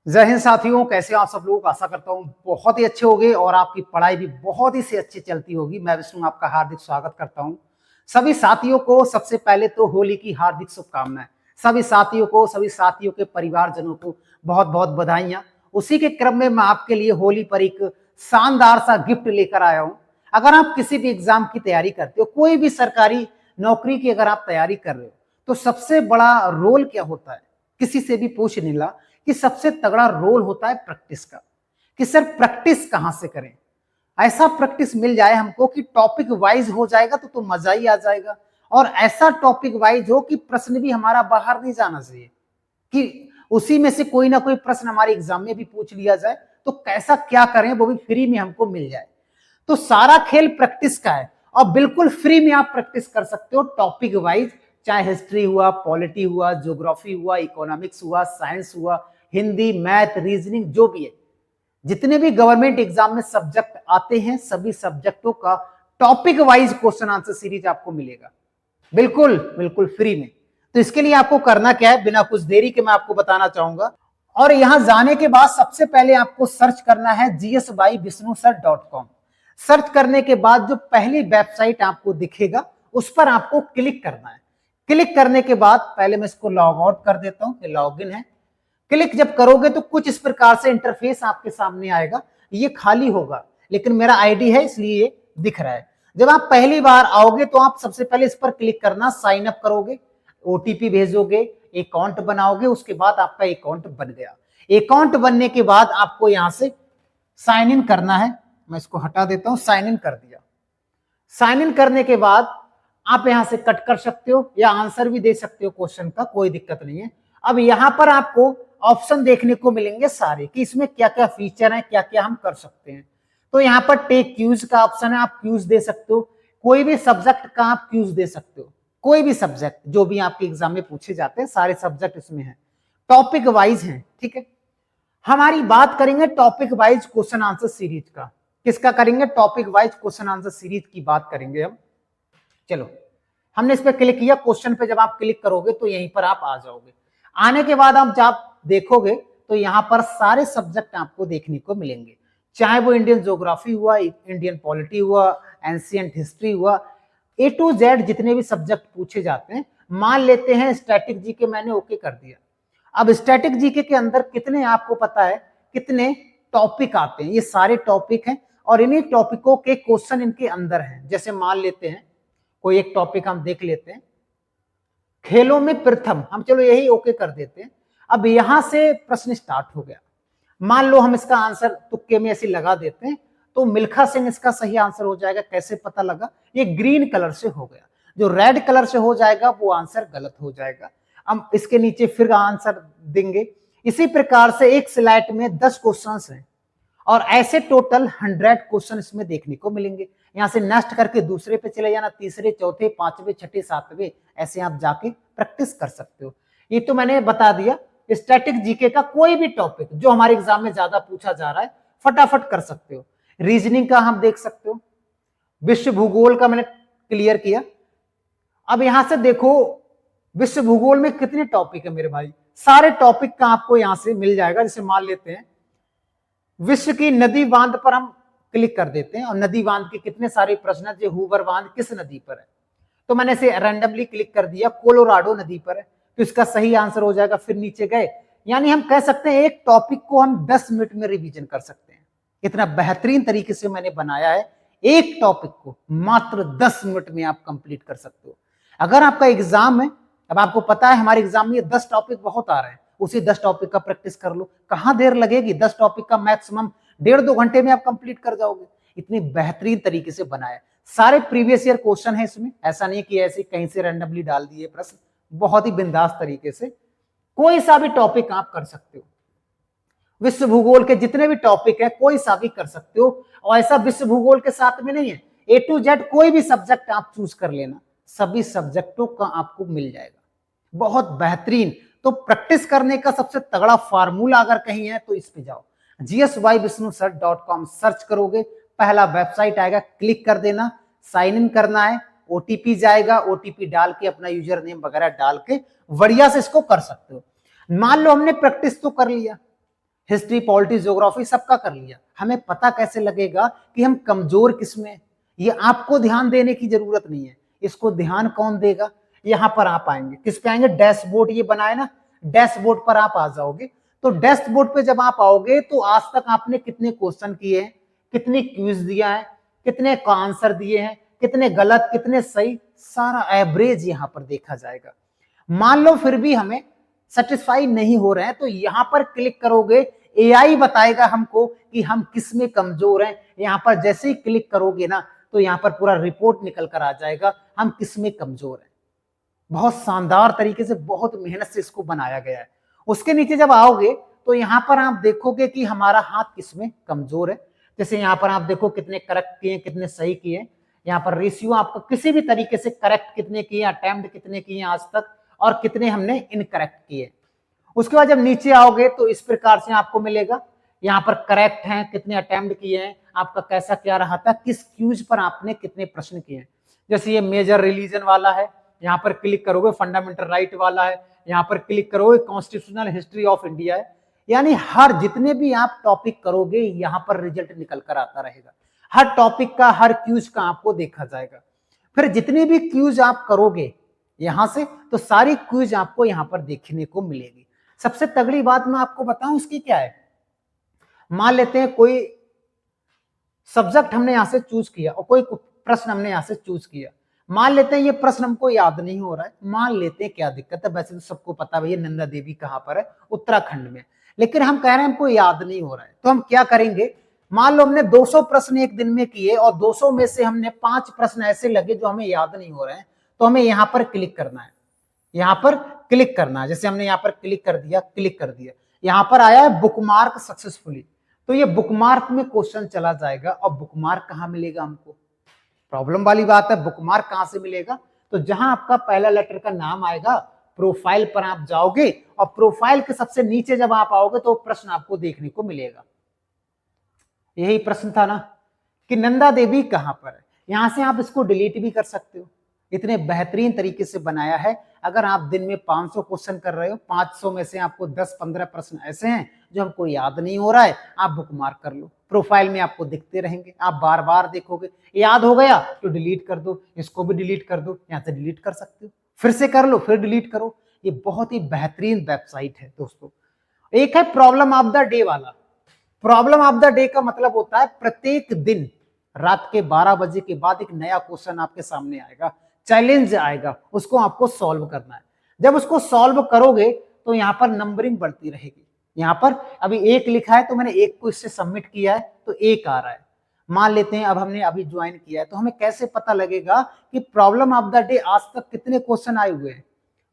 जय हिंद साथियों, कैसे हो आप सब लोग। आशा करता हूँ बहुत ही अच्छे होंगे और आपकी पढ़ाई भी बहुत ही से अच्छी चलती होगी। मैं विष्णु आपका हार्दिक स्वागत करता हूँ। सभी साथियों को सबसे पहले तो होली की हार्दिक शुभकामनाएं। सभी साथियों को, सभी साथियों के परिवारजनों को बहुत बहुत बधाइयां। उसी के क्रम में मैं आपके लिए होली पर एक शानदार सा गिफ्ट लेकर आया हूँ। अगर आप किसी भी एग्जाम की तैयारी करते हो, कोई भी सरकारी नौकरी की अगर आप तैयारी कर रहे हो, तो सबसे बड़ा रोल क्या होता है, किसी से भी पूछ नहीं ला कि सबसे तगड़ा रोल होता है प्रैक्टिस का। कि सर प्रैक्टिस कहां से करें, ऐसा प्रैक्टिस मिल जाए हमको कि टॉपिक वाइज हो जाएगा तो मजा ही आ जाएगा। और ऐसा टॉपिक वाइज हो कि प्रश्न भी हमारा बाहर नहीं जाना चाहिए, कि उसी में से कोई ना कोई प्रश्न हमारे एग्जाम में भी पूछ लिया जाए, तो कैसा क्या करें वो भी फ्री में हमको मिल जाए। तो सारा खेल प्रैक्टिस का है और बिल्कुल फ्री में आप प्रैक्टिस कर सकते हो टॉपिक वाइज। चाहे हिस्ट्री हुआ, पॉलिटी हुआ, ज्योग्राफी हुआ, इकोनॉमिक्स हुआ, साइंस हुआ, हिंदी, मैथ, रीजनिंग, जो भी है, जितने भी गवर्नमेंट एग्जाम में सब्जेक्ट आते हैं, सभी सब्जेक्टों का topic wise question answer series आपको मिलेगा, बिल्कुल बिल्कुल फ्री में। तो इसके लिए आपको करना क्या है, बिना कुछ देरी के मैं आपको बताना चाहूंगा। और यहां जाने के बाद सबसे पहले आपको सर्च करना है gsbyvisnusir.com। सर्च करने के बाद जो पहली वेबसाइट आपको दिखेगा उस पर आपको क्लिक करना है। क्लिक करने के बाद पहले मैं इसको लॉग आउट कर देता हूं, ये लॉग इन है। क्लिक जब करोगे तो कुछ इस प्रकार से इंटरफेस आपके सामने आएगा। ये खाली होगा, लेकिन मेरा आईडी है इसलिए ये दिख रहा है। जब आप पहली बार आओगे तो आप सबसे पहले इस पर क्लिक करना, साइन अप करोगे, ओटीपी भेजोगे, अकाउंट बनाओगे, उसके बाद आपका अकाउंट बन गया। अकाउंट बनने के बाद आपको यहां से साइन इन करना है। मैं इसको हटा देता हूं, साइन इन कर दिया। साइन इन करने के बाद आप यहां से कट कर सकते हो या आंसर भी दे सकते हो क्वेश्चन का, कोई दिक्कत नहीं है। अब यहां पर आपको ऑप्शन देखने को मिलेंगे सारे कि इसमें क्या क्या फीचर है, क्या क्या हम कर सकते हैं। तो यहाँ पर टेक क्यूज का ऑप्शन है, आप क्यूज दे सकते हो। कोई भी सब्जेक्ट का आप क्यूज दे सकते हो, कोई भी सब्जेक्ट जो भी आपके एग्जाम में पूछे जाते हैं सारे सब्जेक्ट इसमें है, टॉपिक वाइज है। ठीक है, हमारी बात करेंगे topic wise question answer series का। किसका करेंगे? Topic wise question answer series की बात करेंगे हम। चलो, हमने इस पर क्लिक किया। क्वेश्चन पे जब आप क्लिक करोगे तो यहीं पर आप आ जाओगे। आने के बाद आप जब देखोगे तो यहां पर सारे सब्जेक्ट आपको देखने को मिलेंगे, चाहे वो इंडियन ज्योग्राफी हुआ, इंडियन पॉलिटी हुआ, एंशिएंट हिस्ट्री हुआ, ए टू जेड जितने भी सब्जेक्ट पूछे जाते हैं। मान लेते हैं स्टैटिक जीके मैंने ओके कर दिया। अब स्टैटिक जीके के अंदर कितने, आपको पता है कितने टॉपिक आते हैं? ये सारे टॉपिक हैं और इन्हीं टॉपिकों के क्वेश्चन इनके अंदर हैं। जैसे मान लेते हैं कोई एक टॉपिक हम देख लेते हैं, खेलों में प्रथम, हम चलो यही ओके कर देते हैं। अब यहां से प्रश्न स्टार्ट हो गया। मान लो हम इसका आंसर तुक्के में ऐसे लगा देते हैं तो मिल्खा सिंह इसका सही आंसर हो जाएगा। कैसे पता लगा? ये ग्रीन कलर से हो गया, जो रेड कलर से हो जाएगा वो आंसर गलत हो जाएगा। हम इसके नीचे फिर आंसर देंगे। इसी प्रकार से एक स्लाइड में 10 क्वेश्चंस हैं और ऐसे टोटल 100 क्वेश्चन इसमें देखने को मिलेंगे। यहां से नेक्स्ट करके दूसरे पे चले जाना, तीसरे, चौथे, पांचवे, छठे, सातवें, ऐसे आप जाके प्रैक्टिस कर सकते हो। ये तो मैंने बता दिया। स्टैटिक जीके का कोई भी टॉपिक जो हमारे एग्जाम में ज्यादा पूछा जा रहा है फटाफट कर सकते हो। रीजनिंग का हम देख सकते हो, विश्व भूगोल का मैंने क्लियर किया। अब यहां से देखो विश्व भूगोल में कितने टॉपिक है मेरे भाई, सारे टॉपिक का आपको यहां से मिल जाएगा। जैसे मान लेते हैं विश्व की नदी बांध पर हम क्लिक कर देते हैं और नदी बांध के कितने सारे प्रश्न है, जो हूवर बांध किस नदी पर है। तो मैंने इसे रैंडमली क्लिक कर दिया, कोलोराडो नदी पर है, तो इसका सही आंसर हो जाएगा। फिर नीचे गए, यानी हम कह सकते हैं एक टॉपिक को हम 10 मिनट में रिवीजन कर सकते हैं। इतना बेहतरीन तरीके से मैंने बनाया है, एक टॉपिक को मात्र 10 मिनट में आप कंप्लीट कर सकते हो। अगर आपका एग्जाम है, अब आपको पता है हमारे एग्जाम में 10 टॉपिक बहुत आ रहे हैं, उसी 10 टॉपिक का प्रैक्टिस कर लो। कहां देर लगेगी? 10 टॉपिक का मैक्सिमम 1.5-2 घंटे में आप कंप्लीट कर जाओगे। इतनी बेहतरीन तरीके से बनाया। सारे प्रीवियस ईयर क्वेश्चन है इसमें, ऐसा नहीं कि ऐसे कहीं से रैंडमली डाल दिए प्रश्न। बहुत ही बिंदास तरीके से कोई सा भी टॉपिक आप कर सकते हो। विश्व भूगोल के जितने भी टॉपिक है कोई सा भी कर सकते हो। और ऐसा विश्व भूगोल के साथ में नहीं है, ए टू जेड कोई भी सब्जेक्ट आप चूज कर लेना, सभी सब्जेक्टों का आपको मिल जाएगा। बहुत बेहतरीन। तो प्रैक्टिस करने का सबसे तगड़ा फार्मूला अगर कहीं है तो इस पे जाओ, gsbyvisnusir.com सर्च करोगे, पहला वेबसाइट आएगा, क्लिक कर देना, साइन इन करना है, ओटीपी जाएगा, ओटीपी डाल के अपना यूजर नेम वगैरह डाल के बढ़िया से इसको कर सकते हो। मान लो हमने प्रैक्टिस तो कर लिया, हिस्ट्री, पॉलिटिक्स, ज्योग्राफी सबका कर लिया, हमें पता कैसे लगेगा कि हम कमजोर किस में? ये आपको ध्यान देने की जरूरत नहीं है, इसको ध्यान कौन देगा? यहां पर आप आएंगे, किस पे आएंगे? डैशबोर्ड ये बनाए ना, डैशबोर्ड पर आप आ जाओगे। तो डैशबोर्ड पे जब आप आओगे तो आज तक आपने कितने क्वेश्चन किए हैं, कितनी क्विज दिया है, कितने का आंसर दिए हैं, कितने गलत, कितने सही, सारा एवरेज यहां पर देखा जाएगा। मान लो फिर भी हमें सेटिस्फाई नहीं हो रहे हैं तो यहां पर क्लिक करोगे, एआई बताएगा हमको कि हम किस में कमजोर हैं। यहां पर जैसे ही क्लिक करोगे ना तो यहां पर पूरा रिपोर्ट निकल कर आ जाएगा हम किस में कमजोर हैं। बहुत शानदार तरीके से, बहुत मेहनत से इसको बनाया गया है। उसके नीचे जब आओगे तो यहां पर आप देखोगे कि हमारा हाथ किस में कमजोर है। जैसे यहां पर आप देखो कितने करेक्ट किए, कितने सही किए। यहाँ पर रेशियो आपका किसी भी तरीके से करेक्ट कितने किए, अटेम्प्ट कितने किए आज तक, और कितने हमने इनकरेक्ट किए। उसके बाद जब नीचे आओगे तो इस प्रकार से आपको मिलेगा, यहाँ पर करेक्ट हैं, कितने अटेम्प्ट किए हैं, आपका कैसा क्या रहा था, किस क्यूज पर आपने कितने प्रश्न किए हैं। जैसे ये मेजर रिलीजन वाला है, यहाँ पर क्लिक करोगे फंडामेंटल राइट वाला है, यहाँ पर क्लिक करोगे कॉन्स्टिट्यूशनल हिस्ट्री ऑफ इंडिया है। यानी हर जितने भी आप टॉपिक करोगे यहाँ पर रिजल्ट निकल कर आता रहेगा। हर टॉपिक का, हर क्यूज का आपको देखा जाएगा। फिर जितने भी क्यूज आप करोगे यहां से तो सारी क्यूज आपको यहां पर देखने को मिलेगी। सबसे तगड़ी बात मैं आपको बताऊं इसकी क्या है, मान लेते हैं कोई सब्जेक्ट हमने यहां से चूज किया और कोई प्रश्न हमने यहां से चूज किया। मान लेते हैं ये प्रश्न हमको याद नहीं हो रहा है, मान लेते हैं, क्या दिक्कत है, वैसे तो सबको पता है नंदा देवी कहां पर है, उत्तराखंड में, लेकिन हम कह रहे हैं हमको याद नहीं हो रहा है। तो हम क्या करेंगे, मान लो हमने 200 प्रश्न एक दिन में किए और 200 में से हमने 5 प्रश्न ऐसे लगे जो हमें याद नहीं हो रहे हैं, तो हमें यहां पर क्लिक करना है, यहां पर क्लिक करना है। जैसे हमने यहां पर क्लिक कर दिया, यहां पर आया है बुकमार्क सक्सेसफुली, तो ये बुकमार्क में क्वेश्चन चला जाएगा। और बुकमार्क कहां मिलेगा हमको, प्रॉब्लम वाली बात है, बुकमार्क कहां से मिलेगा? तो जहां आपका पहला लेटर का नाम आएगा, प्रोफाइल पर आप जाओगे और प्रोफाइल के सबसे नीचे जब आप आओगे तो प्रश्न आपको देखने को मिलेगा। यही प्रश्न था ना कि नंदा देवी कहां पर है। यहां से आप इसको डिलीट भी कर सकते हो, इतने बेहतरीन तरीके से बनाया है। अगर आप दिन में 500 क्वेश्चन कर रहे हो, 500 में से आपको 10-15 प्रश्न ऐसे हैं जो हमको याद नहीं हो रहा है, आप बुकमार्क कर लो, प्रोफाइल में आपको दिखते रहेंगे, आप बार बार देखोगे। याद हो गया तो डिलीट कर दो, इसको भी डिलीट कर दो, यहां से डिलीट कर सकते हो, फिर से कर लो, फिर डिलीट करो। ये बहुत ही बेहतरीन वेबसाइट है दोस्तों। एक है प्रॉब्लम ऑफ द डे वाला। प्रॉब्लम ऑफ द डे का मतलब होता है प्रत्येक दिन रात के 12 बजे के बाद एक नया क्वेश्चन आपके सामने आएगा, चैलेंज आएगा, उसको आपको सॉल्व करना है। जब उसको सॉल्व करोगे तो यहां पर नंबरिंग बढ़ती रहेगी। यहां पर अभी 1 लिखा है तो मैंने 1 को इससे सबमिट किया है तो 1 आ रहा है। मान लेते हैं अब हमने अभी ज्वाइन किया है, तो हमें कैसे पता लगेगा कि प्रॉब्लम ऑफ द डे आज तक कितने क्वेश्चन आए हुए हैं?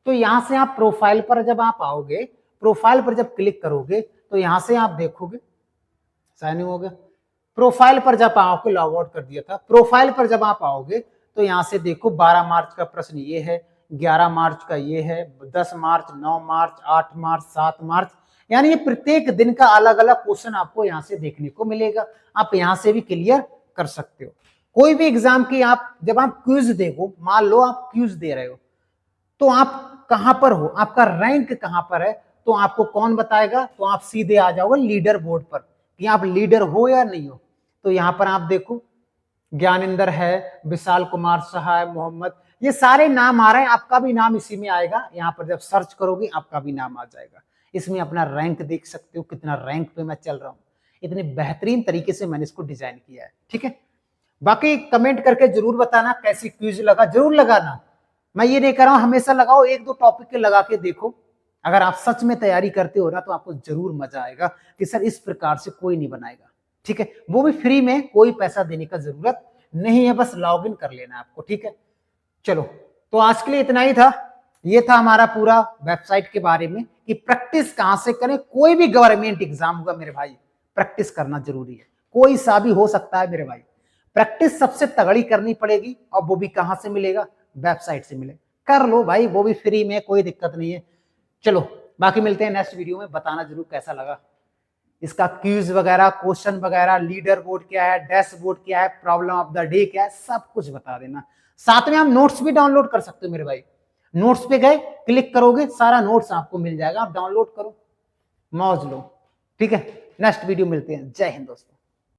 तो यहां से आप प्रोफाइल पर जब आप आओगे, प्रोफाइल पर जब क्लिक करोगे तो यहां से आप देखोगे, साइन इन हो गया। प्रोफाइल पर जब आपको लॉग आउट कर दिया था, प्रोफाइल पर जब आप आओगे तो यहां से देखो 12 मार्च का प्रश्न ये है, 11 मार्च का ये है, 10 मार्च, 9 मार्च, 8 मार्च, 7 मार्च, यानी ये प्रत्येक दिन का अलग अलग क्वेश्चन आपको यहां से देखने को मिलेगा। आप यहां से भी क्लियर कर सकते हो। कोई भी एग्जाम की आप जब आप क्विज देखो, मान लो आप क्विज दे रहे हो तो आप कहां पर हो, आपका रैंक कहां पर है, तो आपको कौन बताएगा? तो आप सीधे आ जाओगे लीडर बोर्ड पर कि आप लीडर हो या नहीं हो। तो यहां पर आप देखो ज्ञानेंद्र है, विशाल कुमार सहाय, मोहम्मद, ये सारे नाम आ रहे हैं, आपका भी नाम इसी में आएगा। यहाँ पर जब सर्च करोगे आपका भी नाम आ जाएगा। इसमें अपना रैंक देख सकते हो, कितना रैंक पे मैं चल रहा हूँ। इतने बेहतरीन तरीके से मैंने इसको डिजाइन किया है, ठीक है। बाकी कमेंट करके जरूर बताना कैसी क्विज लगा, जरूर लगाना। मैं ये नहीं कर रहा हूं हमेशा लगाओ, 1-2 टॉपिक के लगा के देखो। अगर आप सच में तैयारी करते हो ना तो आपको जरूर मजा आएगा कि सर इस प्रकार से कोई नहीं बनाएगा, ठीक है। वो भी फ्री में, कोई पैसा देने का जरूरत नहीं है, बस लॉग इन कर लेना आपको, ठीक है। चलो, तो आज के लिए इतना ही था। ये था हमारा पूरा वेबसाइट के बारे में कि प्रैक्टिस कहां से करें। कोई भी गवर्नमेंट एग्जाम होगा मेरे भाई, प्रैक्टिस करना जरूरी है, कोई सा भी हो सकता है मेरे भाई। प्रैक्टिस सबसे तगड़ी करनी पड़ेगी, और वो भी कहां से मिलेगा? वेबसाइट से मिले, कर लो भाई, वो भी फ्री में, कोई दिक्कत नहीं है। चलो, बाकी मिलते हैं नेक्स्ट वीडियो में। बताना जरूर कैसा लगा इसका क्यूज वगैरह, क्वेश्चन वगैरह, लीडर बोर्ड क्या है, डैशबोर्ड क्या है, प्रॉब्लम ऑफ द डे क्या है, सब कुछ बता देना। साथ में आप नोट्स भी डाउनलोड कर सकते हो मेरे भाई। नोट्स पे गए, क्लिक करोगे, सारा नोट्स आपको मिल जाएगा, आप डाउनलोड करो, मौज लो। ठीक है, नेक्स्ट वीडियो मिलते हैं। जय हिंद दोस्तों।